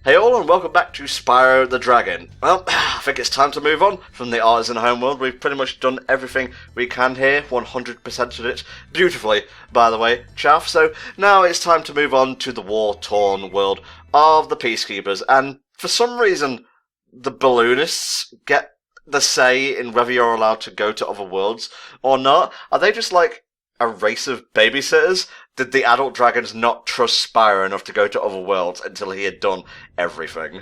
Hey all, and welcome back to Spyro the Dragon. Well, I think it's time to move on from the Artisan homeworld. We've pretty much done everything we can here, 100% of it, beautifully, by the way, chaff. So now it's time to move on to the war-torn world of the Peacekeepers, and for some reason, the balloonists get the say in whether you're allowed to go to other worlds or not. Are they just like a race of babysitters? Did the adult dragons not trust Spyro enough to go to other worlds until he had done everything?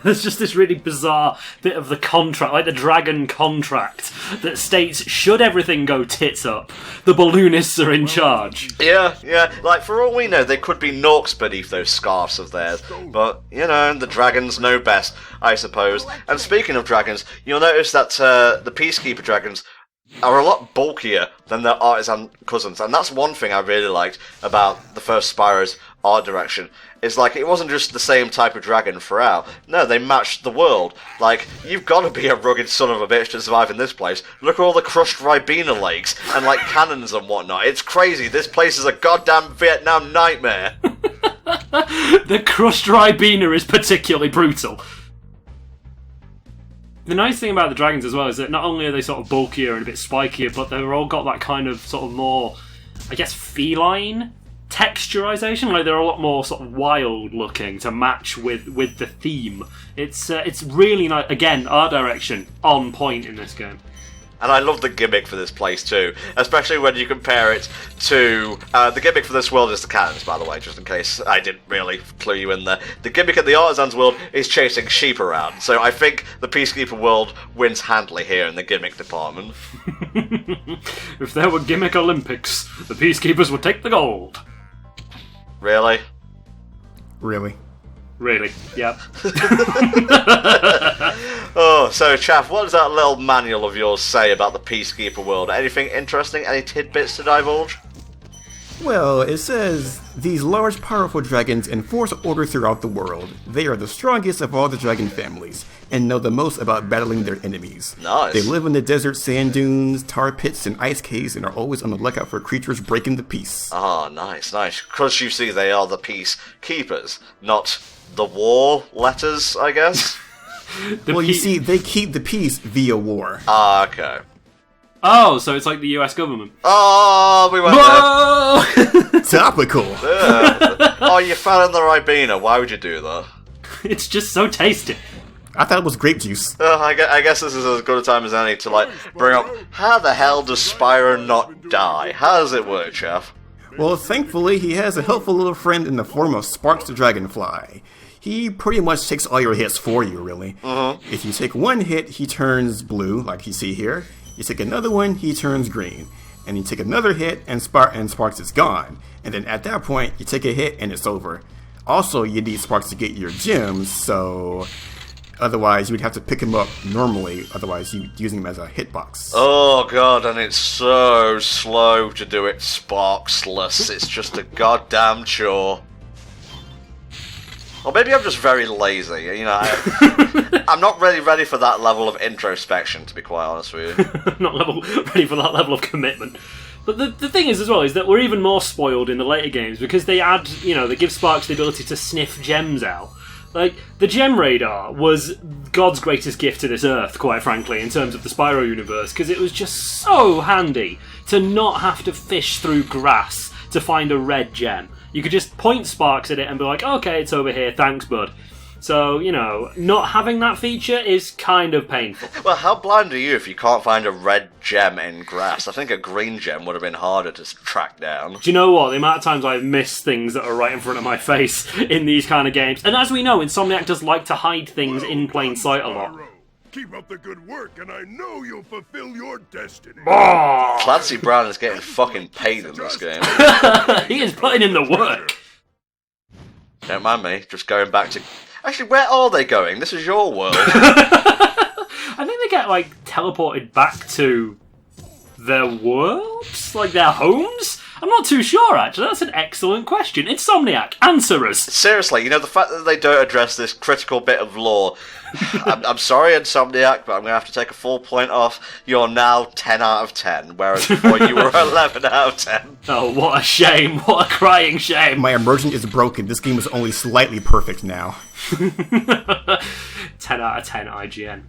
There's just this really bizarre bit of the contract, like the dragon contract, that states, should everything go tits up, the balloonists are in charge. Yeah, like for all we know, they could be Norks beneath those scarves of theirs. But, you know, the dragons know best, I suppose. And speaking of dragons, you'll notice that the Peacekeeper dragons are a lot bulkier than their artisan cousins, and that's one thing I really liked about the first Spyro's art direction, is like, it wasn't just the same type of dragon throughout. No, they matched the world. Like, you've got to be a rugged son of a bitch to survive in this place. Look at all the crushed Ribena lakes, and like cannons and whatnot. It's crazy, this place is a goddamn Vietnam nightmare. The crushed Ribena is particularly brutal. The nice thing about the dragons as well is that not only are they sort of bulkier and a bit spikier, but they've all got that kind of sort of more, I guess, feline texturization. Like, they're a lot more sort of wild looking to match with the theme. It's really nice. Again, art direction on point in this game. And I love the gimmick for this place too, especially when you compare it to... the gimmick for this world is the cannons, by the way, just in case I didn't really clue you in there. The gimmick in the Artisans world is chasing sheep around, so I think the Peacekeeper world wins handily here in the gimmick department. If there were gimmick Olympics, the Peacekeepers would take the gold. Really? Really? Really, yep. Oh, so Chaff, what does that little manual of yours say about the Peacekeeper world? Anything interesting? Any tidbits to divulge? Well, it says, these large, powerful dragons enforce order throughout the world. They are the strongest of all the dragon families, and know the most about battling their enemies. Nice. They live in the desert sand dunes, tar pits, and ice caves, and are always on the lookout for creatures breaking the peace. Ah, nice. Because you see, they are the Peacekeepers, not the war letters, I guess? Well, you see, they keep the peace via war. Ah, okay. Oh, so it's like the US government. Oh, we went there. Topical. Yeah. Oh, you found in the Ribena. Why would you do that? It's just so tasty. I thought it was grape juice. I guess this is as good a time as any to, like, bring up, how the hell does Spyro not die? How does it work, Chef? Well, thankfully, he has a helpful little friend in the form of Sparks the Dragonfly. He pretty much takes all your hits for you, really. If you take one hit, he turns blue, like you see here. You take another one, he turns green. And you take another hit, and Sparks is gone. And then at that point, you take a hit, and it's over. Also, you need Sparks to get your gems, so... Otherwise, you would have to pick him up normally, otherwise you'd using him as a hitbox. Oh god, and it's so slow to do it Sparksless. It's just a goddamn chore. Or maybe I'm just very lazy, you know. I'm not really ready for that level of introspection, to be quite honest with you. Not ready for that level of commitment. But the thing is, as well, is that we're even more spoiled in the later games, because they add, they give Sparks the ability to sniff gems out. Like, the gem radar was God's greatest gift to this earth, quite frankly, in terms of the Spyro universe, because it was just so handy to not have to fish through grass to find a red gem. You could just point Sparks at it and be like, okay, it's over here, thanks, bud. So, not having that feature is kind of painful. Well, how blind are you if you can't find a red gem in grass? I think a green gem would have been harder to track down. Do you know what? The amount of times I've missed things that are right in front of my face in these kind of games. And as we know, Insomniac does like to hide things in plain sight a lot. Keep up the good work, and I know you'll fulfill your destiny. Clancy Brown is getting fucking paid in this game. He is putting in the work. Don't mind me, just going back to... Actually, where are they going? This is your world. I think they get, teleported back to their worlds? Like, their homes? I'm not too sure, actually. That's an excellent question. Insomniac, answer us. Seriously, the fact that they don't address this critical bit of lore. I'm sorry, Insomniac, but I'm going to have to take a full point off. You're now 10 out of 10, whereas before you were 11 out of 10. Oh, what a shame. What a crying shame. My emergent is broken. This game is only slightly perfect now. 10 out of 10 IGN.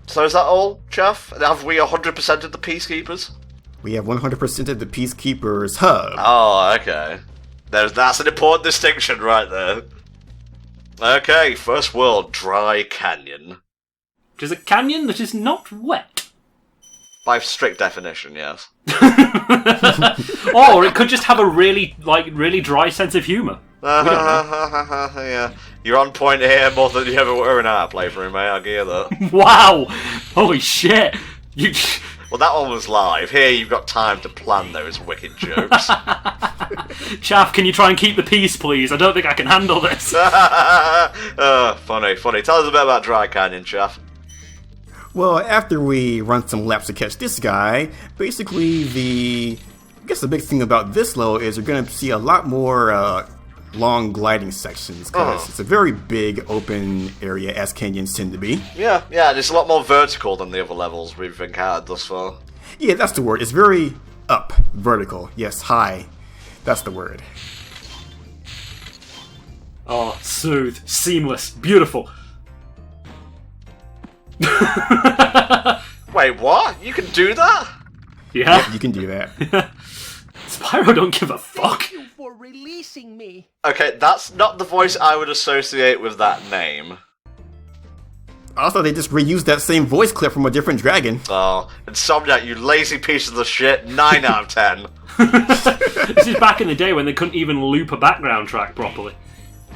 So is that all, Jeff? Have we 100% of the Peacekeepers? We have 100% of the Peacekeepers hub. Oh, okay. That's an important distinction right there. Okay, first world, dry canyon. Which is a canyon that is not wet. By strict definition, yes. Or it could just have a really dry sense of humour. Yeah, you're on point here more than you ever were in our playthrough, mate. I'll give you that. Wow! Holy shit! Well, that one was live. Here, you've got time to plan those wicked jokes. Chaff, can you try and keep the peace, please? I don't think I can handle this. Funny. Tell us a bit about Dry Canyon, Chaff. Well, after we run some laps to catch this guy, basically I guess the big thing about this level is you're going to see a lot more long gliding sections, because it's a very big open area, as canyons tend to be. Yeah, and it's a lot more vertical than the other levels we've encountered thus far. Yeah, that's the word. It's very up, vertical. Yes, high. That's the word. Oh, smooth, seamless, beautiful. Wait, what? You can do that? Yeah? Yep, you can do that. Spyro don't give a fuck. Thank you for releasing me. Okay, that's not the voice I would associate with that name. Also, they just reused that same voice clip from a different dragon. Oh, Insomniac, you lazy piece of the shit, 9 out of 10. This is back in the day when they couldn't even loop a background track properly.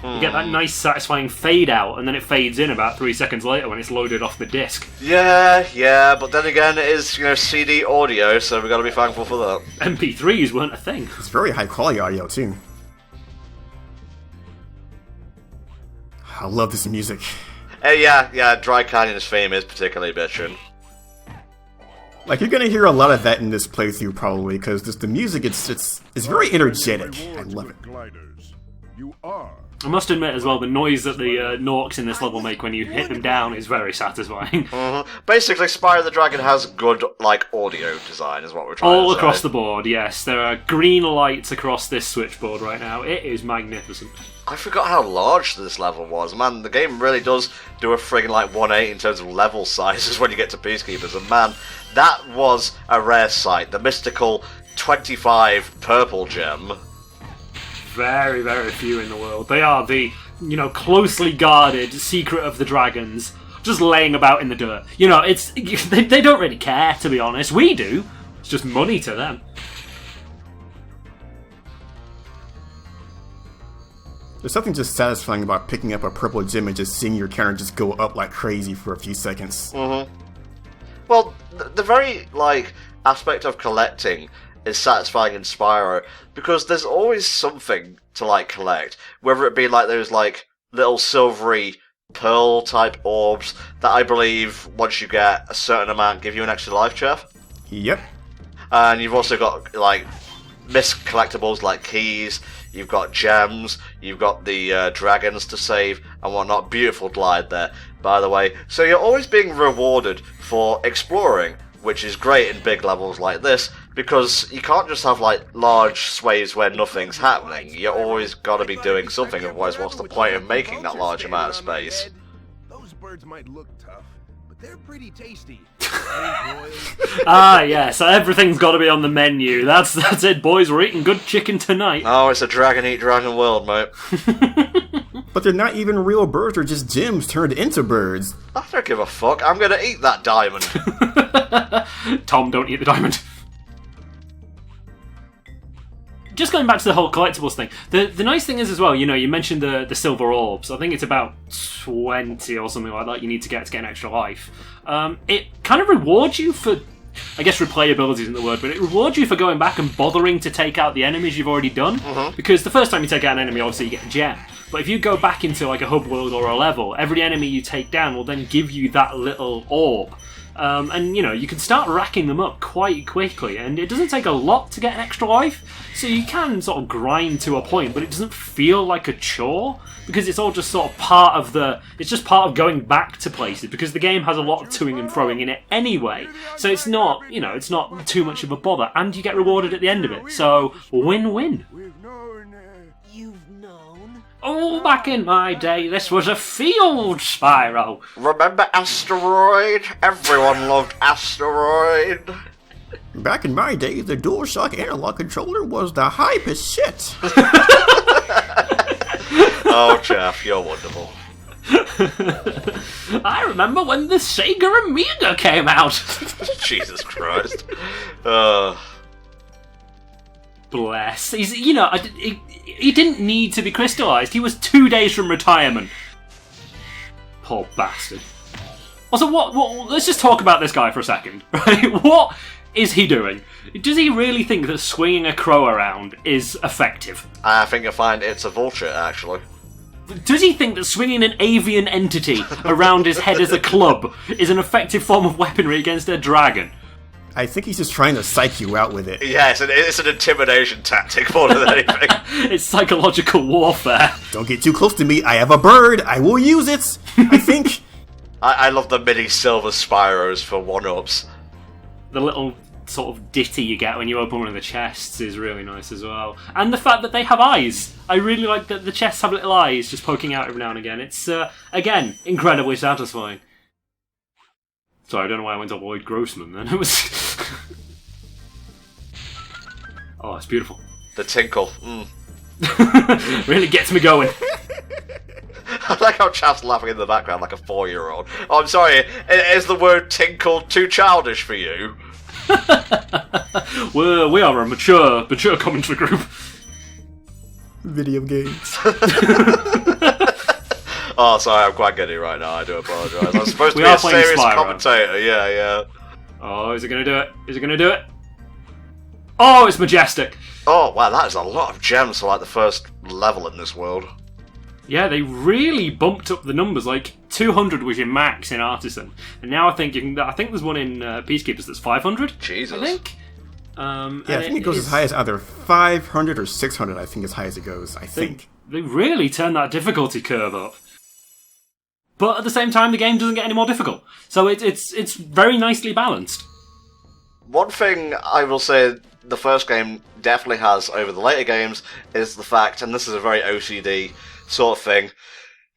You get that nice, satisfying fade out, and then it fades in about 3 seconds later when it's loaded off the disc. Yeah, but then again, it is, CD audio, so we've got to be thankful for that. MP3s weren't a thing. It's very high quality audio, too. I love this music. Yeah, Dry Canyon's theme is particularly bitchin'. Like, you're gonna hear a lot of that in this playthrough, probably, because the music, it's very energetic. I love it. Gliders. You are. I must admit as well, the noise that the Norks in this level make when you hit them down is very satisfying. Basically, Spyro the Dragon has good, audio design, is what we're trying to say. All across the board, yes. There are green lights across this switchboard right now. It is magnificent. I forgot how large this level was. Man, the game really does do a friggin' 180 in terms of level sizes when you get to Peacekeepers. And man, that was a rare sight. The mystical 25 purple gem. Very, very few in the world. They are the, closely guarded secret of the dragons, just laying about in the dirt. They don't really care, to be honest. We do. It's just money to them. There's something just satisfying about picking up a purple gem and just seeing your counter just go up like crazy for a few seconds. Well, the very, aspect of collecting is satisfying in Spyro, because there's always something to, collect. Whether it be, those, little silvery pearl-type orbs that I believe, once you get a certain amount, give you an extra life, Jeff. Yep. And you've also got, missed collectibles like keys, you've got gems, you've got the dragons to save, and whatnot. Beautiful glide there, by the way. So you're always being rewarded for exploring, which is great in big levels like this, because you can't just have, large swathes where nothing's happening. You always gotta be doing something, otherwise what's the point of making that large amount of space? Those birds might look tough, but they're pretty tasty. Yes, everything's got to be on the menu. That's it, boys. We're eating good chicken tonight. Oh, it's a dragon eat dragon world, mate. But they're not even real birds, they're just gems turned into birds. I don't give a fuck. I'm gonna eat that diamond. Tom, don't eat the diamond. Just going back to the whole collectibles thing, the nice thing is as well, you mentioned the silver orbs. I think it's about 20 or something like that you need to get an extra life. It kind of rewards you for, I guess replayability isn't the word, but it rewards you for going back and bothering to take out the enemies you've already done. Because the first time you take out an enemy, obviously you get a gem. But if you go back into a hub world or a level, every enemy you take down will then give you that little orb. And, you can start racking them up quite quickly, and it doesn't take a lot to get an extra life, so you can sort of grind to a point, but it doesn't feel like a chore, because it's all just sort of part of it's just part of going back to places, because the game has a lot of toing and throwing in it anyway, so it's not, it's not too much of a bother, and you get rewarded at the end of it, so win-win. You've known? Oh, back in my day, this was a field, Spyro. Remember Asteroid? Everyone loved Asteroid. Back in my day, the DualShock analog controller was the hypest shit. Oh, Jeff, you're wonderful. I remember when the Sega Amiga came out. Jesus Christ. Bless. He didn't need to be crystallised. He was 2 days from retirement. Poor bastard. Also, let's just talk about this guy for a second, right? What is he doing? Does he really think that swinging a crow around is effective? I think you'll find it's a vulture, actually. Does he think that swinging an avian entity around his head as a club is an effective form of weaponry against a dragon? I think he's just trying to psych you out with it. Yes, it's an intimidation tactic more than anything. It's psychological warfare. Don't get too close to me. I have a bird. I will use it. I think. I love the mini silver Spyros for one-ups. The little sort of ditty you get when you open one of the chests is really nice as well. And the fact that they have eyes. I really like that the chests have little eyes just poking out every now and again. It's, again, incredibly satisfying. Sorry, I don't know why I went to Lloyd Grossman then. It was... Oh, it's beautiful. The tinkle. Really gets me going. I like how Chad's laughing in the background like a 4-year-old. Oh, I'm sorry, is the word tinkle too childish for you? We are a mature commentary group. Video games. Oh, sorry, I'm quite giddy right now, I do apologise. I'm supposed to We be are a playing serious Spyro. commentator, yeah. Oh, is it going to do it? Is it going to do it? Oh, it's majestic. Oh, wow, that is a lot of gems for like the first level in this world. Yeah, they really bumped up the numbers. Like 200 was your max in Artisan, and now I think there's one in Peacekeepers that's 500. Jesus. I think. Yeah, I think it goes as high as either 500 or 600. I think as high as it goes. I think they really turned that difficulty curve up. But at the same time, the game doesn't get any more difficult, so it's very nicely balanced. One thing I will say the first game definitely has over the later games is the fact, and this is a very OCD sort of thing,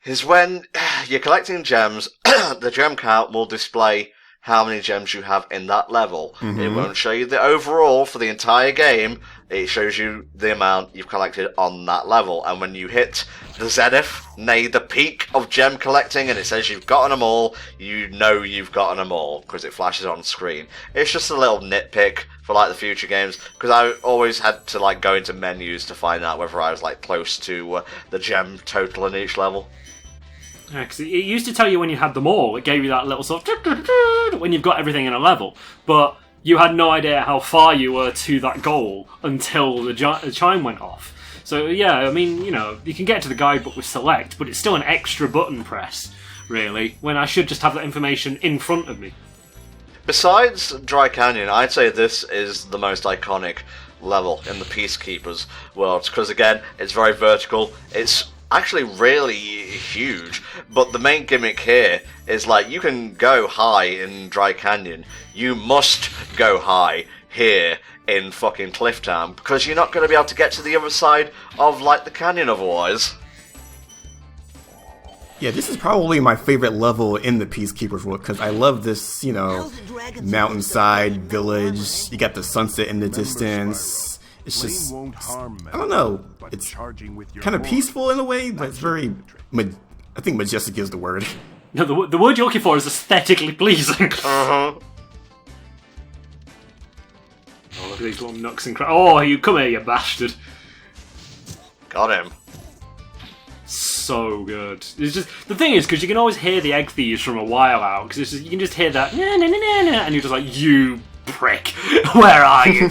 is when you're collecting gems, the gem count will display how many gems you have in that level. Mm-hmm. It won't show you the overall for the entire game, it shows you the amount you've collected on that level. And when you hit the zenith, nay, the peak of gem collecting, and it says you've gotten them all, you know you've gotten them all, because it flashes on screen. It's just a little nitpick for like the future games, because I always had to like go into menus to find out whether I was like close to the gem total in each level. Yeah, because it used to tell you when you had them all. It gave you that little sort of when you've got everything in a level. But you had no idea how far you were to that goal until the chime went off. So yeah, I mean, you can get to the guidebook with select, but it's still an extra button press, really, when I should just have that information in front of me. Besides Dry Canyon, I'd say this is the most iconic level in the Peacekeepers world, because again, it's very vertical, it's actually really huge, but the main gimmick here is like you can go high in Dry Canyon, you must go high here in fucking Clifftown, because you're not going to be able to get to the other side of like the canyon otherwise. Yeah, this is probably my favorite level in the Peacekeepers world, because I love this, mountainside village, you got the sunset in the distance. It's just, I don't know, it's kind of peaceful in a way, but it's very, I think majestic is the word. No, the word you're looking for is aesthetically pleasing. Uh-huh. Oh, look at these little nooks and oh, you come here, you bastard. Got him. So good. It's just the thing is, because you can always hear the egg thieves from a while out, because you can just hear that, and you're just like, you prick, where are you?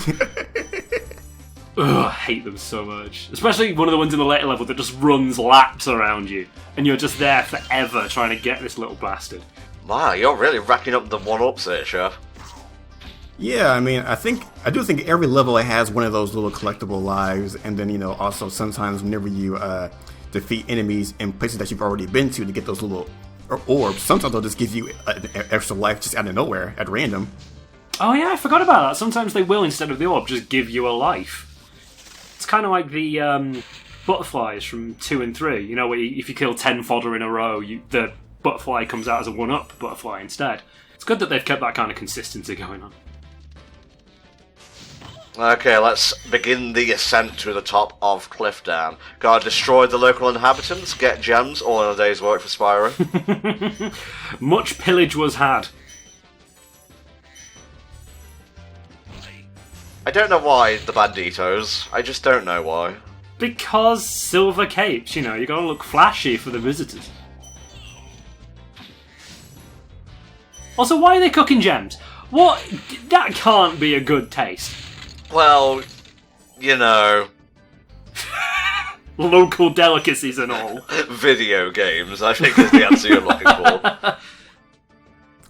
Ugh, I hate them so much. Especially one of the ones in the later level that just runs laps around you, and you're just there forever trying to get this little bastard. Wow, you're really racking up the one-ups there, Chef. Yeah, I mean, I do think every level has one of those little collectible lives, and then, also sometimes whenever you defeat enemies in places that you've already been to get those little orbs, sometimes they'll just give you an extra life just out of nowhere, at random. Oh yeah, I forgot about that. Sometimes they will, instead of the orb, just give you a life. It's kind of like the butterflies from 2 and 3. You know, where if you kill 10 fodder in a row, the butterfly comes out as a 1-up butterfly instead. It's good that they've kept that kind of consistency going on. Okay, let's begin the ascent to the top of Cliffdown. Gotta destroy the local inhabitants, get gems, all in a day's work for Spyro. Much pillage was had. I don't know why, the banditos. I just don't know why. Because silver capes, you gotta look flashy for the visitors. Also, why are they cooking gems? What? That can't be a good taste. Well, Local delicacies and all. video games, I think is the answer you're looking for.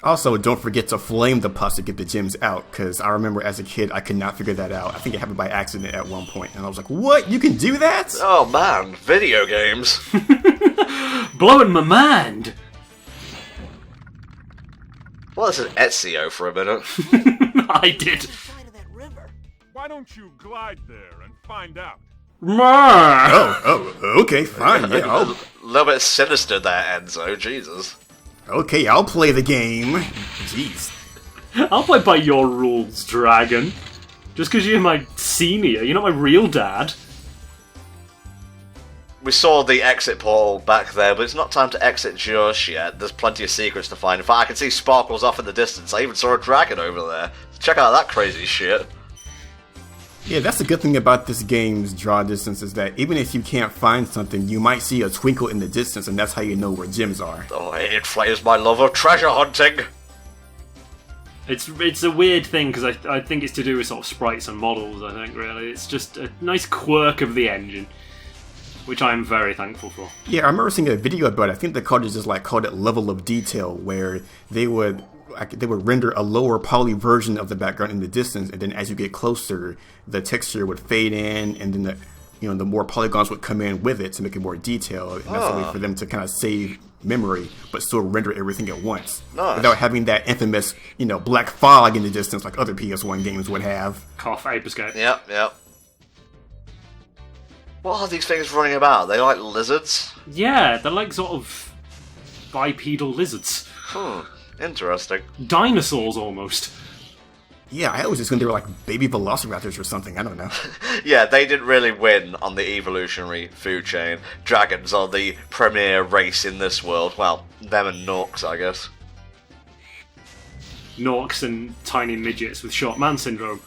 Also, don't forget to flame the pus to get the gems out, because I remember as a kid I could not figure that out. I think it happened by accident at one point, and I was like, what? You can do that? Oh man, video games. Blowing my mind. Well, this is Ezio for a minute. I did. Side of that river. Why don't you glide there and find out? Oh, okay, fine, yeah, A little bit sinister there, Enzo, Jesus. okay, I'll play the game. Jeez. I'll play by your rules, dragon. Just because you're my senior, you're not my real dad. We saw the exit portal back there, but it's not time to exit just yet. There's plenty of secrets to find. In fact, I can see sparkles off in the distance. I even saw a dragon over there. Check out that crazy shit. Yeah, that's the good thing about this game's draw distance is that even if you can't find something, you might see a twinkle in the distance, and that's how you know where gems are. Oh, it inflames my love of treasure hunting. It's a weird thing, because I think it's to do with sort of sprites and models, I think, really. It's just a nice quirk of the engine, which I'm very thankful for. Yeah, I remember seeing a video about it. I think the cartridge just called it level of detail, where they would render a lower poly version of the background in the distance, and then as you get closer, the texture would fade in, and then the more polygons would come in with it to make it more detailed. And that's a way for them to kind of save memory, but still render everything at once, without having that infamous, black fog in the distance like other PS1 games would have. Cough, Ape Escape. Yep. What are these things running about? They like lizards? Yeah, they're like sort of bipedal lizards. Interesting. Dinosaurs, almost. Yeah, I always assumed they were like baby velociraptors or something. I don't know. Yeah, they didn't really win on the evolutionary food chain. Dragons are the premier race in this world. Well, them and Norks, I guess. Norks and tiny midgets with short man syndrome.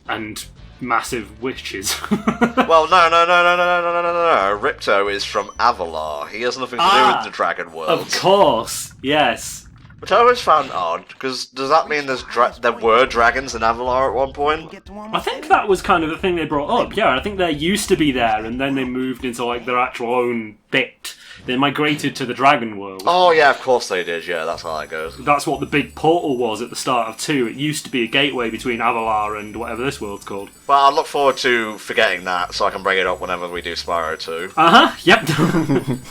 And massive witches. Well, no. Ripto is from Avalar. He has nothing to do with the dragon world. Of course, yes. Which I always found odd, because does that mean there were dragons in Avalar at one point? Get to one I think that was kind of the thing they brought up. Yeah, I think they used to be there, and then they moved into their actual own bit. They migrated to the dragon world. Oh yeah, of course they did. Yeah, that's how that goes. That's what the big portal was at the start of 2. It used to be a gateway between Avalar and whatever this world's called. Well, I look forward to forgetting that, so I can bring it up whenever we do Spyro 2. Yep.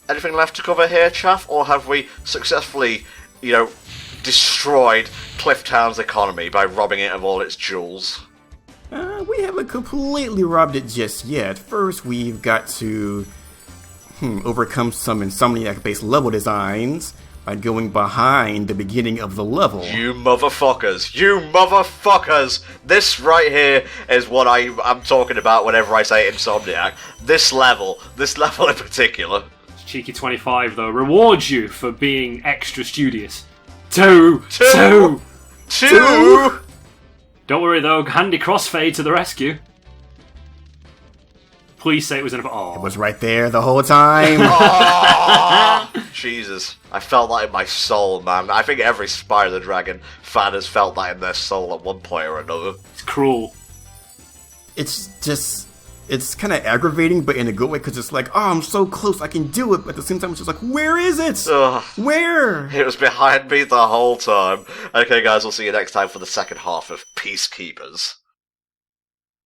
Anything left to cover here, Chaff, or have we successfully, destroyed Clifftown's economy by robbing it of all its jewels? We haven't completely robbed it just yet. First, we've got to overcome some Insomniac-based level designs by going behind the beginning of the level. You motherfuckers! This right here is what I'm talking about whenever I say Insomniac. This level in particular. Cheeky 25, though, rewards you for being extra studious. Two! Don't worry, though, handy crossfade to the rescue. Please say it was an... It was right there the whole time. Jesus. I felt that in my soul, man. I think every Spyro the Dragon fan has felt that in their soul at one point or another. It's cruel. It's just... it's kind of aggravating, but in a good way, because it's like, oh, I'm so close, I can do it, but at the same time, it's just like, where is it? Ugh. Where? It was behind me the whole time. Okay, guys, we'll see you next time for the second half of Peacekeepers.